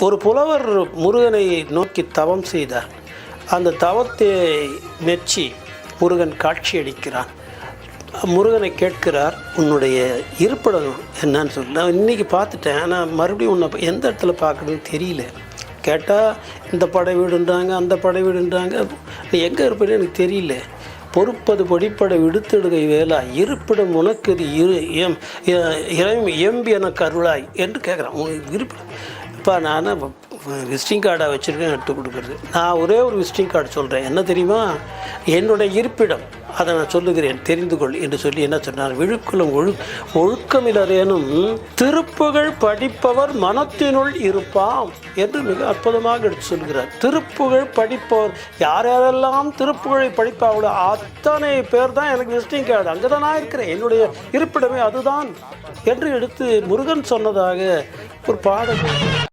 ஒரு புலவர் முருகனை நோக்கி தவம் செய்தார். அந்த தவத்தை மெச்சி முருகன் காட்சியளிக்கிறான். முருகனை கேட்கிறார், உன்னுடைய இருப்பிடம் என்னன்னு சொல்லி. நான் இன்றைக்கி பார்த்துட்டேன், ஆனால் மறுபடியும் உன்னை எந்த இடத்துல பார்க்கணுன்னு தெரியல. கேட்டால் இந்த படை வீடுன்றாங்க, அந்த படை வீடுன்றாங்க, நீ எங்கே இருப்பேன்னு எனக்கு தெரியல. பொறுப்பது படிப்படை விடுத்தெடுகை வேலா, இருப்பிடம் உனக்கு இது எம்பி எனக்கு அருளாய் என்று கேட்குறான். இருப்பிடம் இப்போ நான் விசிட்டிங் கார்டாக வச்சுருக்கேன், எடுத்து கொடுக்குறது. நான் ஒரே ஒரு விசிட்டிங் கார்டு சொல்கிறேன், என்ன தெரியுமா? என்னுடைய இருப்பிடம், அதை நான் சொல்லுகிறேன், தெரிந்து கொள் என்று சொல்லி என்ன சொன்னார்? விழுக்குலம் ஒழுக்கமிலரேனும் திருப்புகழ் படிப்பவர் மனத்தினுள் இருப்பாம் என்று மிக அற்புதமாக எடுத்து சொல்கிறார். திருப்புகழ் படிப்பவர், யார் யாரெல்லாம் திருப்புகழை படிப்பாங்களோ அத்தனை பேர் தான் எனக்கு விசிட்டிங் கார்டு, அங்கே தான் நான் இருக்கிறேன், என்னுடைய இருப்பிடமே அதுதான் என்று எடுத்து முருகன் சொன்னதாக ஒரு பாடல்.